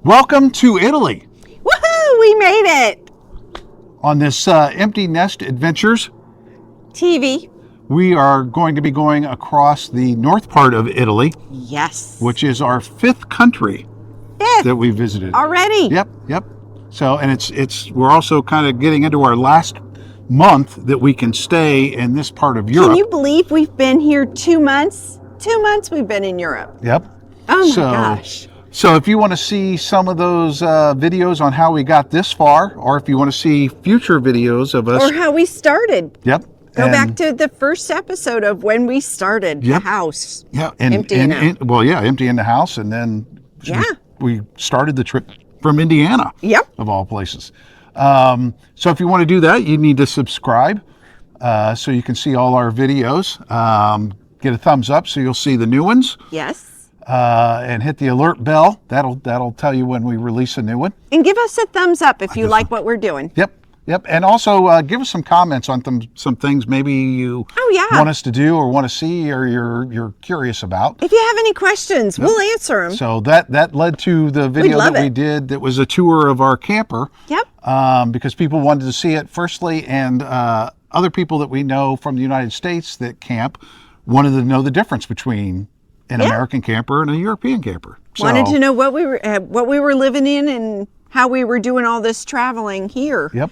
Welcome to Italy. Woohoo! We made it! On this Empty Nest Adventures, TV. we are going to be going across the north part of Italy, Yes. which is our fifth country that we visited. Already. Yep. So, and it's we're also kind of getting into our last month that we can stay in this part of Europe. Can you believe we've been here 2 months? 2 months we've been in Europe. Yep. Oh my gosh. So if you want to see some of those videos on how we got this far, or if you want to see future videos of us. Or how we started. Yep. Go back to the first episode of when we started the house. Yeah. Emptying out. Emptying the house. And then we started the trip from Indiana. Yep. Of all places. So if you want to do that, you need to subscribe so you can see all our videos. Get a thumbs up so you'll see the new ones. Yes. And hit the alert bell. That'll tell you when we release a new one. And give us a thumbs up if you like what we're doing. Yep. And also give us some comments on some things maybe you want us to do or want to see or you're curious about. If you have any questions, we'll answer them. So that led to the video that we did that was a tour of our camper. Yep. Because people wanted to see it firstly, and other people that we know from the United States that camp wanted to know the difference between an American camper and a European camper. So, wanted to know what we were living in and how we were doing all this traveling here. Yep.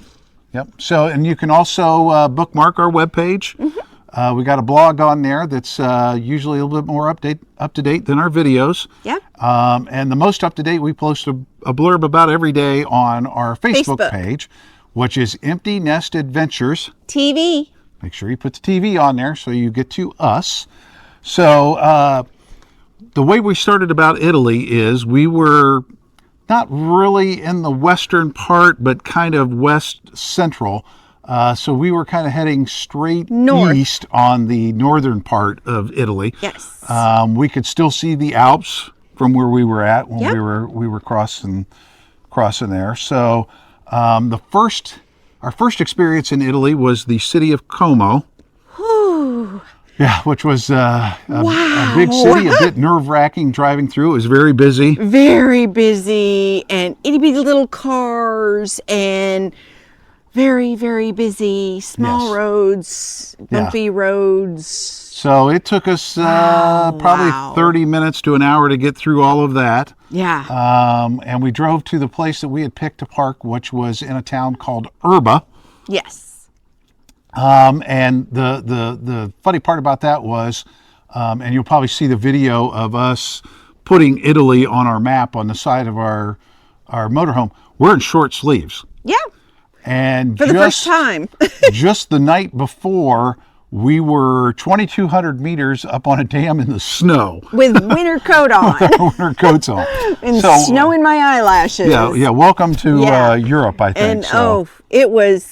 So, and you can also bookmark our webpage. Mm-hmm. We got a blog on there that's usually a little bit more up to date than our videos. Yep. And the most up to date, we post a blurb about every day on our Facebook page, which is Empty Nest Adventures TV. Make sure you put the TV on there so you get to us. So the way we started about Italy is we were not really in the western part, but kind of west central. So we were kind of heading straight east on the northern part of Italy. Yes. We could still see the Alps from where we were at when we were crossing there. So our first experience in Italy was the city of Como. Whew. Yeah, which was a big city, a bit nerve-wracking driving through. It was very busy. Very busy, and itty-bitty little cars, and very, very busy, small roads, bumpy roads. So it took us probably 30 minutes to an hour to get through all of that. Yeah. And we drove to the place that we had picked to park, which was in a town called Erba. Yes. And the funny part about that was, and you'll probably see the video of us putting Italy on our map on the side of our motorhome. We're in short sleeves. Yeah. And for the first time. Just the night before, we were 2,200 meters up on a dam in the snow. With winter coat on. Winter coats on. And snow in my eyelashes. Yeah. Welcome to Europe, I think. And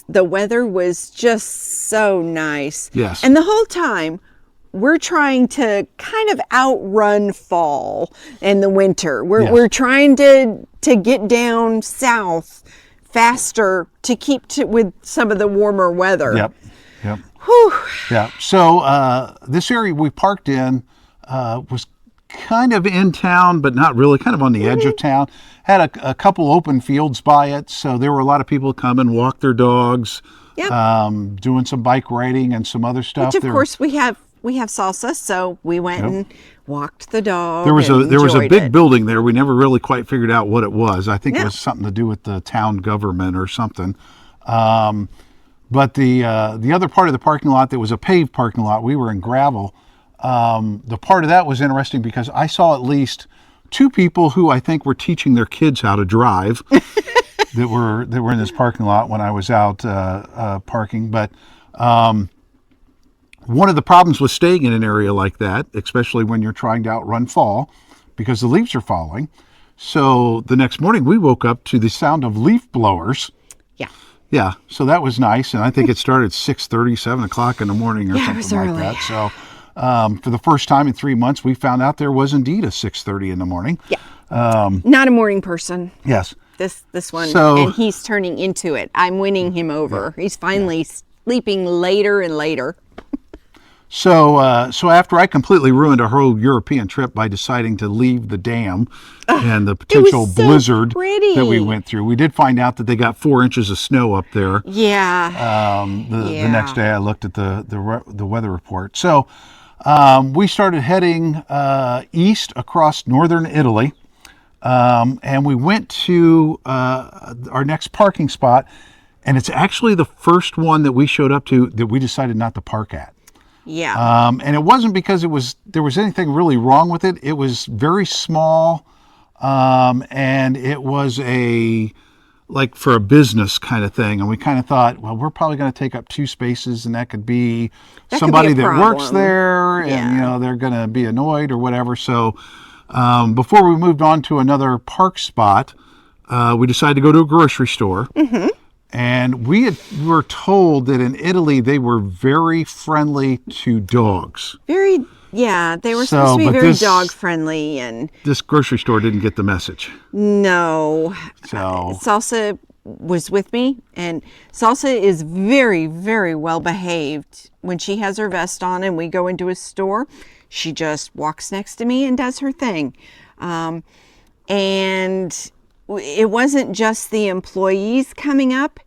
the weather was just so nice. Yes. And the whole time, we're trying to kind of outrun fall and the winter. We're trying to get down south faster to keep with some of the warmer weather. Yep. Whew. Yeah. So this area we parked in was kind of in town, but not really, kind of on the edge of town. Had a couple open fields by it, so there were a lot of people come and walk their dogs, doing some bike riding and some other stuff. Which of course we have Salsa, so we went and walked the dog. There was a big building there. We never really quite figured out what it was. I think it was something to do with the town government or something. But the other part of the parking lot that was a paved parking lot, we were in gravel. The part of that was interesting because I saw at least 2 people who I think were teaching their kids how to drive that were in this parking lot when I was out parking. But one of the problems with staying in an area like that, especially when you're trying to outrun fall, because the leaves are falling. So the next morning we woke up to the sound of leaf blowers. Yeah, so that was nice, and I think it started 6:30, 7 o'clock in the morning or something like that. So for the first time in 3 months, we found out there was indeed a 6:30 in the morning. Yeah, not a morning person. Yes. This one, and he's turning into it. I'm winning him over. He's finally sleeping later and later. So after I completely ruined our whole European trip by deciding to leave the dam and the potential so blizzard pretty. that we went through, we did find out that they got 4 inches of snow up there. Yeah. The next day I looked at the weather report. So we started heading east across northern Italy, and we went to our next parking spot, and it's actually the first one that we showed up to that we decided not to park at. Yeah. And it wasn't because there was anything really wrong with it. It was very small, and it was like for a business kind of thing. And we kind of thought, well, we're probably going to take up 2 spaces, and that could be somebody that works there, and they're going to be annoyed or whatever. So before we moved on to another park spot, we decided to go to a grocery store. Mm-hmm. And we were told that in Italy they were very friendly to dogs. They were supposed to be very dog friendly, and this grocery store didn't get the message. No. So Salsa was with me, and Salsa is very, very well behaved. When she has her vest on and we go into a store, she just walks next to me and does her thing. And it wasn't just the employees coming up.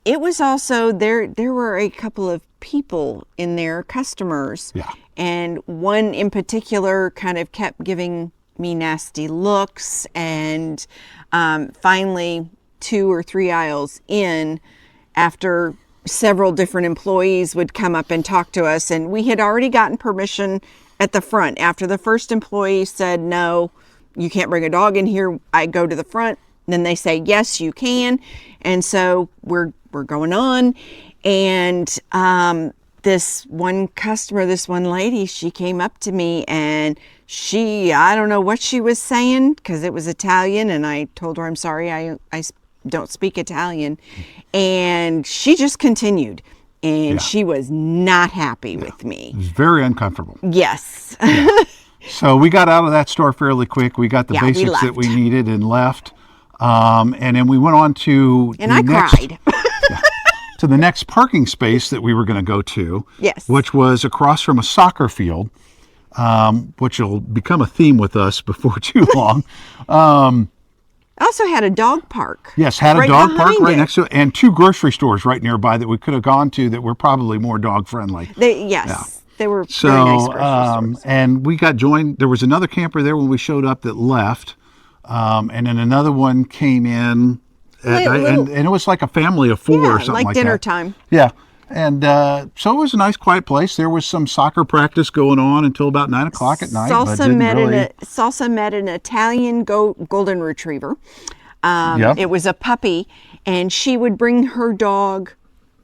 It was also there were a couple of people in there, customers. Yeah. And one in particular kind of kept giving me nasty looks. And finally, 2 or 3 aisles in, after several different employees would come up and talk to us, and we had already gotten permission at the front. After the first employee said, no, you can't bring a dog in here, I go to the front. Then they say, yes, you can. And so we're going on. And this one customer, this one lady, she came up to me, and I don't know what she was saying because it was Italian. And I told her, I'm sorry, I don't speak Italian. And she just continued. And she was not happy with me. It was very uncomfortable. Yes. So we got out of that store fairly quick. We got the basics that we needed and left. And then we went on to cried. To the next parking space that we were going to go to. Yes. Which was across from a soccer field, which will become a theme with us before too long. Also had a dog park. Yes, had a dog park right next to it, and 2 grocery stores right nearby that we could have gone to that were probably more dog friendly. They were very nice grocery stores. And we got joined. There was another camper there when we showed up that left, and then another one came in, and it was like a family of 4 or something like that. Like dinner time. Yeah. And so it was a nice, quiet place. There was some soccer practice going on until about 9 o'clock at night. Salsa met an Italian golden retriever. It was a puppy, and she would bring her dog,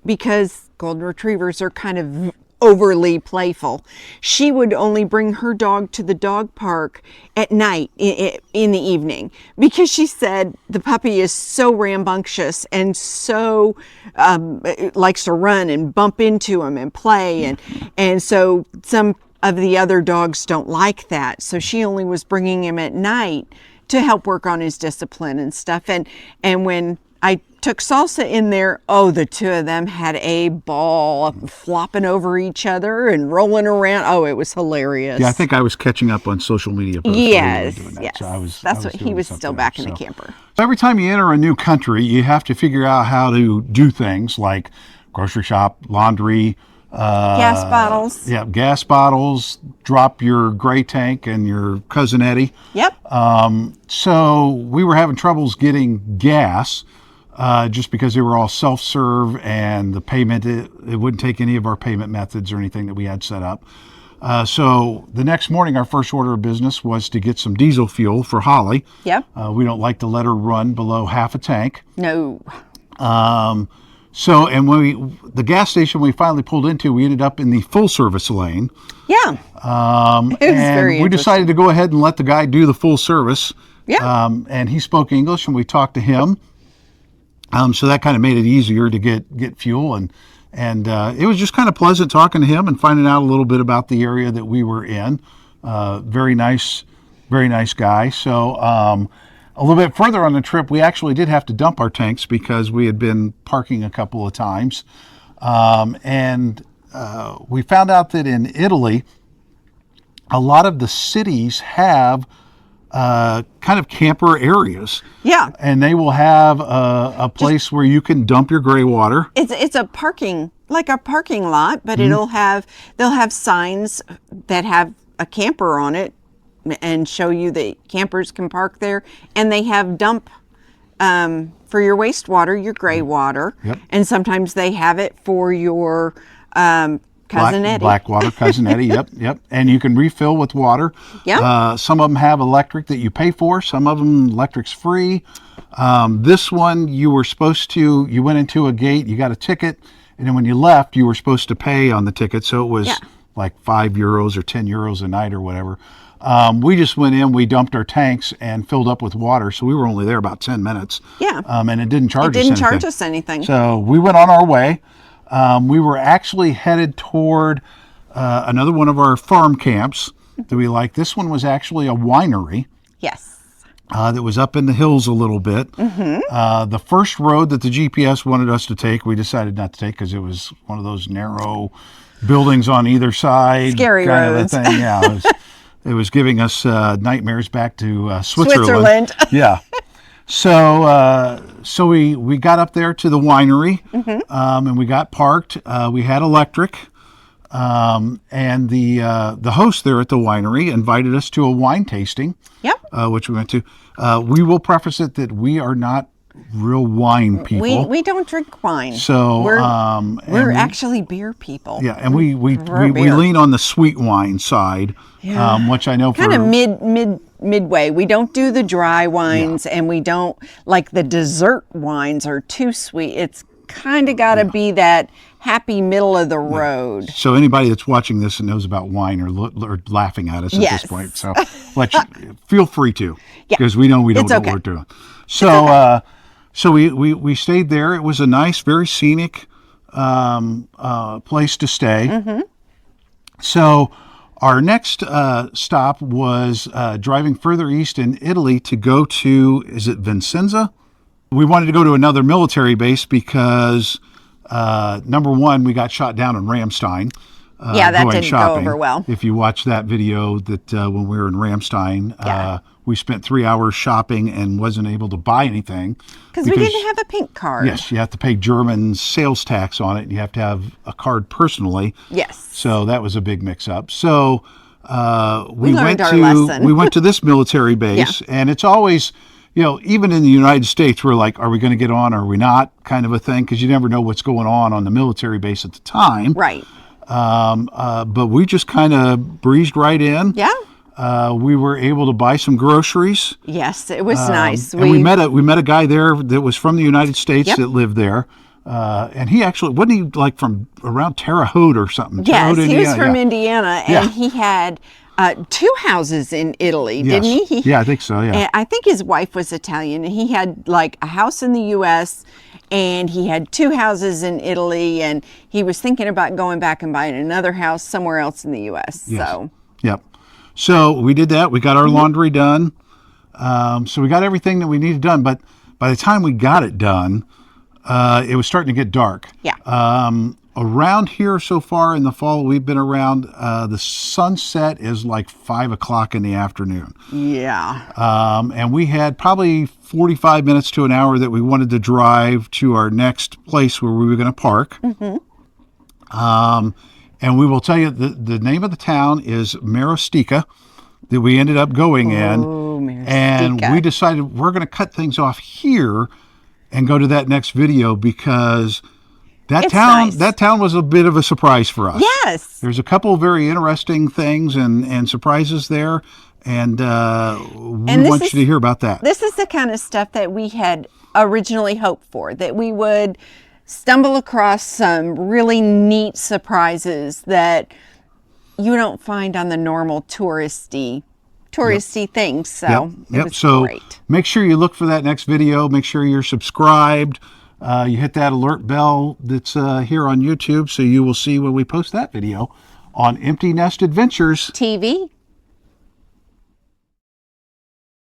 because golden retrievers are kind of overly playful. She would only bring her dog to the dog park at night in the evening, because she said the puppy is so rambunctious and so likes to run and bump into him and play, and so some of the other dogs don't like that. So she only was bringing him at night to help work on his discipline and stuff. And when I took Salsa in there, the 2 of them had a ball, flopping over each other and rolling around. It was hilarious. Yeah, I think I was catching up on social media posts. Yes. So he was still back in the camper. So every time you enter a new country, you have to figure out how to do things like grocery shop, laundry, gas bottles. Yeah, gas bottles, drop your gray tank and your Cousin Eddie. Yep. So we were having troubles getting gas. Just because they were all self-serve, and the payment, it wouldn't take any of our payment methods or anything that we had set up. So the next morning, our first order of business was to get some diesel fuel for Holly. Yep. We don't like to let her run below half a tank. No. So, and when the gas station we finally pulled into, we ended up in the full service lane. Yeah. It was very we decided to go ahead and let the guy do the full service. Yeah. And he spoke English, and we talked to him. So that kind of made it easier to get fuel, and it was just kind of pleasant talking to him and finding out a little bit about the area that we were in. Very nice guy. So a little bit further on the trip, we actually did have to dump our tanks because we had been parking a couple of times, and we found out that in Italy, a lot of the cities have kind of camper areas. Yeah. And they will have a place where you can dump your gray water. It's a parking, like a parking lot, but they'll have signs that have a camper on it and show you that campers can park there. And they have dump for your wastewater, your gray water. Yep. And sometimes they have it for your Cousin Eddie. Black water, Cousin Eddie, yep. And you can refill with water. Yep. Some of them have electric that you pay for. Some of them, electric's free. This one, you went into a gate, you got a ticket, and then when you left, you were supposed to pay on the ticket. So it was like €5 or €10 a night or whatever. We just went in, we dumped our tanks and filled up with water. So we were only there about 10 minutes. Yeah. And it didn't charge us anything. It didn't charge us anything. So we went on our way. We were actually headed toward another one of our farm camps that we liked. This one was actually a winery. Yes. That was up in the hills a little bit. The first road that the GPS wanted us to take, we decided not to take because it was one of those narrow buildings on either side. Scary kind roads. Of a thing. Yeah, it was giving us nightmares back to Switzerland. Yeah. So we got up there to the winery, and we got parked. We had electric, and the host there at the winery invited us to a wine tasting. Yep. Which we went to. We will preface it that we are not real wine people. We don't drink wine. So we're actually beer people. Yeah, and we lean on the sweet wine side, which I know kind of midway. We don't do the dry wines, and we don't like the dessert wines are too sweet. It's kind of got to be that happy middle of the road. So anybody that's watching this and knows about wine are laughing at us at this point. So feel free to, because we don't know what we're doing. So so we stayed there. It was a nice, very scenic place to stay. So our next stop was driving further east in Italy to go to, is it Vicenza? We wanted to go to another military base because, number one, we got shot down in Ramstein. That didn't go over well. If you watch that video that when we were in Ramstein, we spent 3 hours shopping and wasn't able to buy anything. Because we didn't have a pink card. Yes, you have to pay German sales tax on it, and you have to have a card personally. Yes. So that was a big mix-up. So we learned went our to lesson. we went to this military base, and it's always, even in the United States, we're like, are we going to get on, or are we not, kind of a thing, because you never know what's going on the military base at the time. Right. But we just kind of breezed right in. Yeah. We were able to buy some groceries. Yes, it was nice. And we met a guy there that was from the United States that lived there. And he actually, wasn't he like from around Terre Haute or something? Yes, he was from Indiana, and he had 2 houses in Italy, didn't he? Yeah, I think so, yeah. And I think his wife was Italian, and he had like a house in the U.S., and he had 2 houses in Italy, and he was thinking about going back and buying another house somewhere else in the U.S. Yes. So. Yep. So we did that. We got our laundry done. So we got everything that we needed done. But by the time we got it done, it was starting to get dark. Yeah. Around here so far in the fall we've been around, the sunset is like 5 o'clock in the afternoon. Yeah. And we had probably 45 minutes to an hour that we wanted to drive to our next place where we were going to park. And we will tell you the name of the town is Marostica that we ended up going in. Marostica. And we decided we're going to cut things off here and go to that next video because that town was a bit of a surprise for us. Yes. There's a couple of very interesting things and surprises there. And we want you to hear about that. This is the kind of stuff that we had originally hoped for, that we would stumble across some really neat surprises that you don't find on the normal touristy things. So it was great. Make sure you look for that next video. Make sure you're subscribed. You hit that alert bell that's here on YouTube so you will see when we post that video on Empty Nest Adventures TV.